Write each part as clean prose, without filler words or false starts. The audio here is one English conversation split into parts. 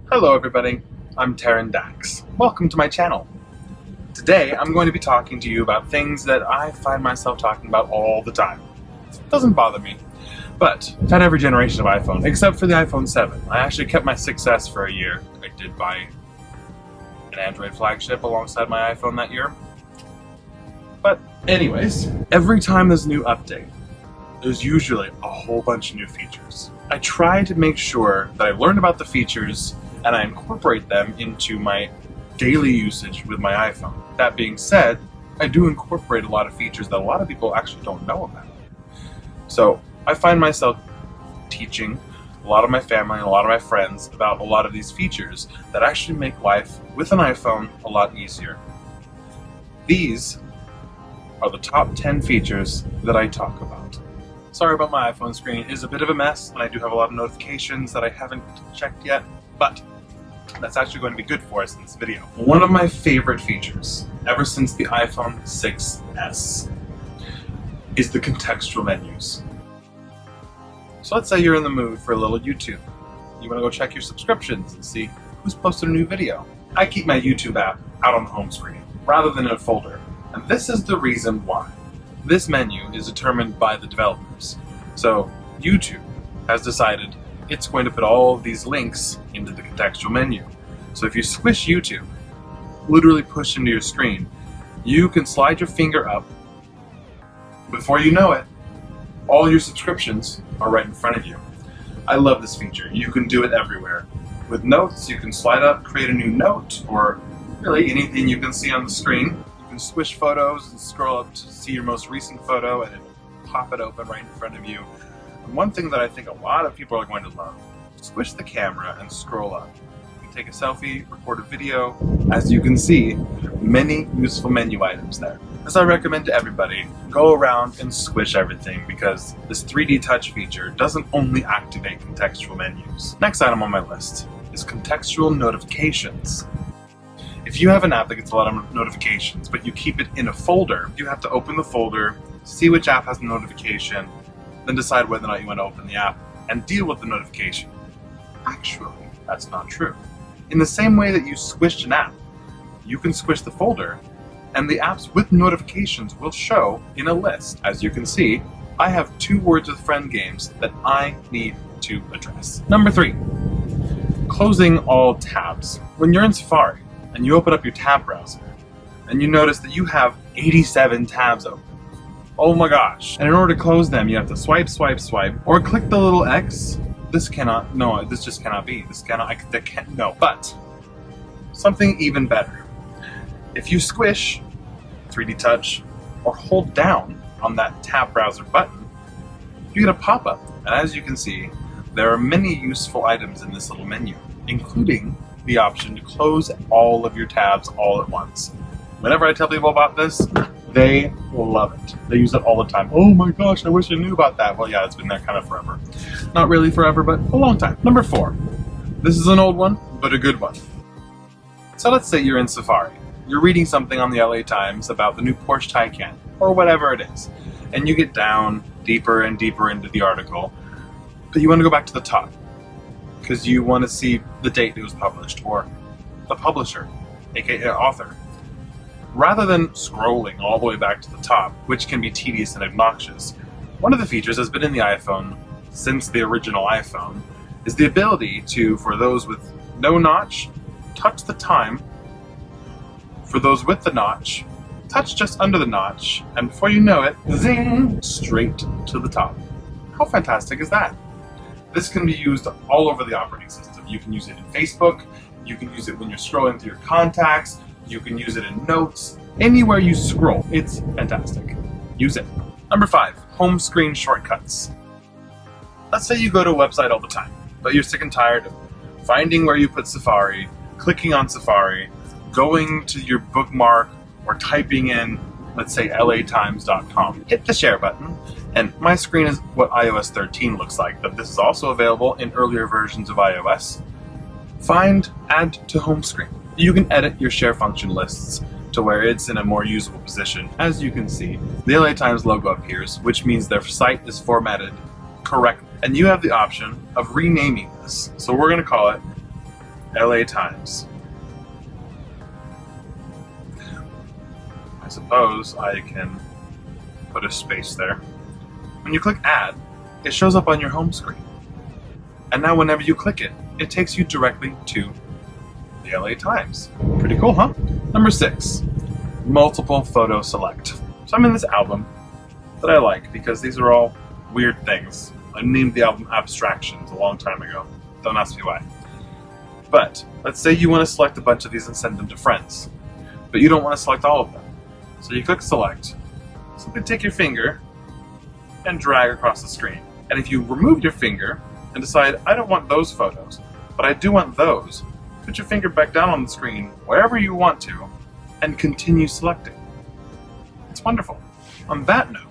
Hello everybody, I'm Taryn Dax. Welcome to my channel. Today I'm going to be talking to you about things that I find myself talking about all the time. It doesn't bother me, but I've had every generation of iPhone, except for the iPhone 7. I actually kept my 6S for a year. I did buy an Android flagship alongside my iPhone that year. But anyways, every time there's a new update, there's usually a whole bunch of new features. I try to make sure that I learn about the features and I incorporate them into my daily usage with my iPhone. That being said, I do incorporate a lot of features that a lot of people actually don't know about. So I find myself teaching a lot of my family and a lot of my friends about a lot of these features that actually make life with an iPhone a lot easier. These are the top 10 features that I talk about. Sorry about my iPhone screen, it is a bit of a mess and I do have a lot of notifications that I haven't checked yet, but that's actually going to be good for us in this video. One of my favorite features, ever since the iPhone 6S, is the contextual menus. So let's say you're in the mood for a little YouTube. You want to go check your subscriptions and see who's posted a new video. I keep my YouTube app out on the home screen, rather than in a folder. And this is the reason why. This menu is determined by the developers. So YouTube has decided it's going to put all of these links into the contextual menu. So if you squish YouTube, literally push into your screen, you can slide your finger up. Before you know it, all your subscriptions are right in front of you. I love this feature. You can do it everywhere. With notes, you can slide up, create a new note, or really anything you can see on the screen. You can squish photos and scroll up to see your most recent photo and it'll pop it open right in front of you. And one thing that I think a lot of people are going to love, squish the camera and scroll up. You can take a selfie, record a video. As you can see, many useful menu items there. As I recommend to everybody, go around and squish everything because this 3D touch feature doesn't only activate contextual menus. Next item on my list is contextual notifications. If you have an app that gets a lot of notifications, but you keep it in a folder, you have to open the folder, see which app has the notification, then decide whether or not you want to open the app and deal with the notification. Actually, that's not true. In the same way that you squished an app, you can squish the folder and the apps with notifications will show in a list. As you can see, I have 2 Words with Friend games that I need to address. Number 3, closing all tabs. When you're in Safari and you open up your tab browser and you notice that you have 87 tabs open. Oh my gosh. And in order to close them, you have to swipe, swipe, swipe, or click the little X. This cannot, no, this just cannot be. This cannot, that can't, no. But, something even better. If you squish, 3D touch, or hold down on that tab browser button, you get a pop-up. And as you can see, there are many useful items in this little menu, including the option to close all of your tabs all at once. Whenever I tell people about this, they love it. They use it all the time. Oh my gosh, I wish I knew about that. Well, yeah, it's been there kind of forever. Not really forever, but a long time. Number 4. This is an old one, but a good one. So let's say you're in Safari. You're reading something on the LA Times about the new Porsche Taycan, or whatever it is. And you get down deeper and deeper into the article, but you want to go back to the top because you want to see the date it was published, or the publisher, aka author. Rather than scrolling all the way back to the top, which can be tedious and obnoxious, one of the features that's been in the iPhone since the original iPhone is the ability to, for those with no notch, touch the time. For those with the notch, touch just under the notch, and before you know it, zing, straight to the top. How fantastic is that? This can be used all over the operating system. You can use it in Facebook, you can use it when you're scrolling through your contacts, you can use it in notes, anywhere you scroll. It's fantastic. Use it. Number 5, home screen shortcuts. Let's say you go to a website all the time, but you're sick and tired of finding where you put Safari, clicking on Safari, going to your bookmark, or typing in, let's say, latimes.com. Hit the share button, and my screen is what iOS 13 looks like, but this is also available in earlier versions of iOS. Find Add to Home Screen. You can edit your share function lists to where it's in a more usable position. As you can see, the LA Times logo appears, which means their site is formatted correctly. And you have the option of renaming this. So we're going to call it LA Times. I suppose I can put a space there. When you click Add, it shows up on your home screen. And now whenever you click it, it takes you directly to the LA Times. Pretty cool, huh? Number 6, multiple photo select. So I'm in this album that I like because these are all weird things. I named the album Abstractions a long time ago. Don't ask me why. But let's say you want to select a bunch of these and send them to friends, but you don't want to select all of them. So you click Select, simply take your finger and drag across the screen. And if you remove your finger and decide, I don't want those photos, but I do want those, put your finger back down on the screen wherever you want to and continue selecting. It's wonderful. On that note,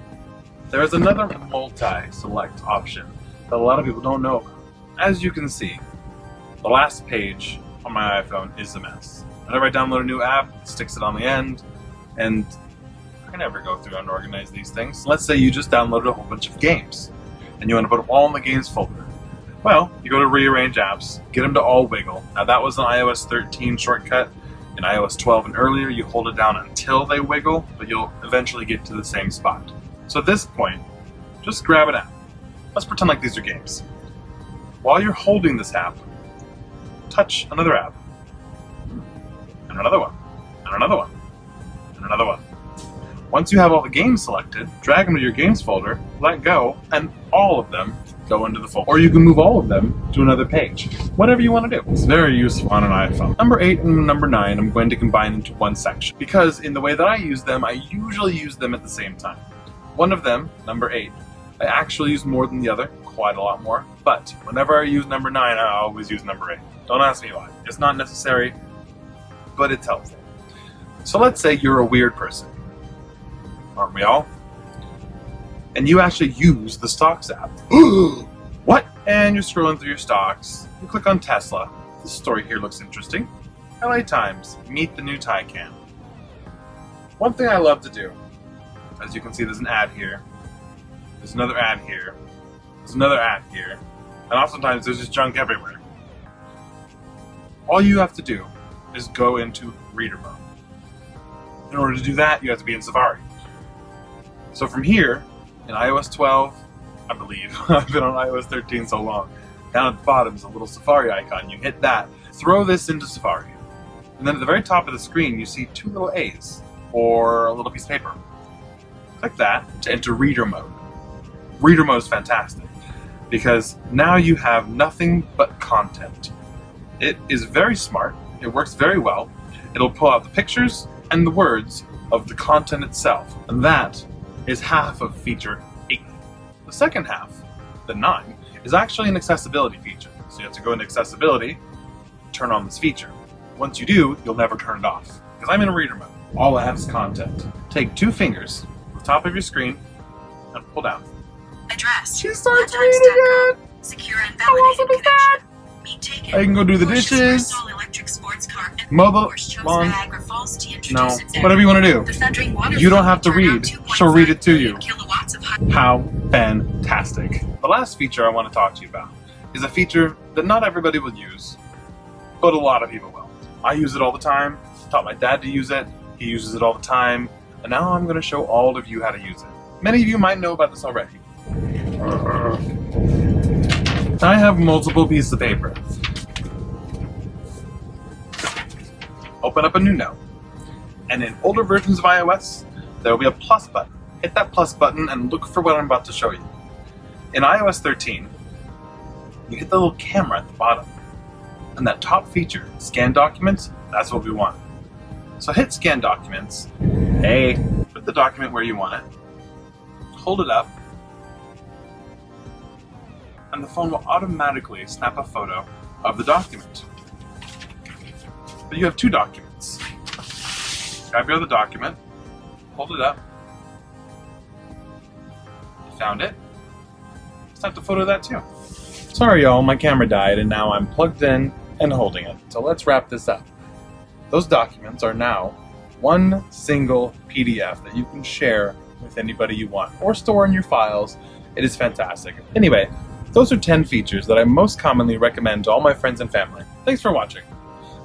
there is another multi-select option that a lot of people don't know about. As you can see, the last page on my iPhone is a mess. Whenever I download a new app, it sticks it on the end, and I can never go through and organize these things. Let's say you just downloaded a whole bunch of games, and you want to put them all in the games folder. Well, you go to Rearrange Apps, get them to all wiggle. Now that was an iOS 13 shortcut. In iOS 12 and earlier, you hold it down until they wiggle, but you'll eventually get to the same spot. So at this point, just grab an app. Let's pretend like these are games. While you're holding this app, touch another app, and another one, and another one, and another one. Once you have all the games selected, drag them to your games folder, let go, and all of them go into the folder. Or you can move all of them to another page. Whatever you want to do. It's very useful on an iPhone. Number 8 and number 9 I'm going to combine into one section, because in the way that I use them, I usually use them at the same time. One of them, number 8, I actually use more than the other, quite a lot more, but whenever I use number 9, I always use number 8. Don't ask me why. It's not necessary, but it's helpful. So let's say you're a weird person. Aren't we all? And you actually use the Stocks app. What? And you're scrolling through your stocks. You click on Tesla. This story here looks interesting. LA Times, meet the new Taycan. One thing I love to do, as you can see, there's an ad here. There's another ad here. There's another ad here. And oftentimes there's just junk everywhere. All you have to do is go into reader mode. In order to do that, you have to be in Safari. So from here, in iOS 12, I believe, I've been on iOS 13 so long, down at the bottom is a little Safari icon. You hit that, throw this into Safari. And then at the very top of the screen, you see 2 little A's, or a little piece of paper. Click that to enter reader mode. Reader mode is fantastic, because now you have nothing but content. It is very smart, it works very well. It'll pull out the pictures and the words of the content itself, and that is half of feature 8. The second half, the 9, is actually an accessibility feature. So you have to go into accessibility, turn on this feature. Once you do, you'll never turn it off, because I'm in reader mode. All I have is content. Take 2 fingers from the top of your screen and pull down. Address. She starts reading it! Secure and validated connection. Meet taken. I can go do the dishes, mow the lawn. No, whatever you want to do. You don't have to read. She'll read it to you. How fantastic. The last feature I want to talk to you about is a feature that not everybody will use, but a lot of people will. I use it all the time. Taught my dad to use it. He uses it all the time. And now I'm going to show all of you how to use it. Many of you might know about this already. I have multiple pieces of paper. Open up a new note. And in older versions of iOS, there will be a plus button. Hit that plus button and look for what I'm about to show you. In iOS 13, you hit the little camera at the bottom. And that top feature, Scan Documents, that's what we want. So hit Scan Documents. Hey, put the document where you want it. Hold it up. And the phone will automatically snap a photo of the document. But you have 2 documents. Grab your other document, hold it up. You found it? Snap a photo of that too. Sorry y'all, my camera died and now I'm plugged in and holding it. So let's wrap this up. Those documents are now one single PDF that you can share with anybody you want or store in your files. It is fantastic. Anyway, those are 10 features that I most commonly recommend to all my friends and family. Thanks for watching.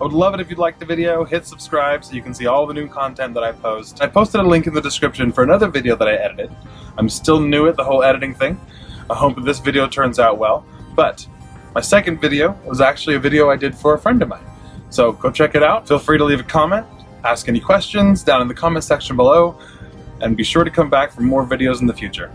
I would love it if you'd like the video, hit subscribe so you can see all the new content that I post. I posted a link in the description for another video that I edited. I'm still new at the whole editing thing. I hope that this video turns out well, but my second video was actually a video I did for a friend of mine. So go check it out. Feel free to leave a comment, ask any questions down in the comment section below, and be sure to come back for more videos in the future.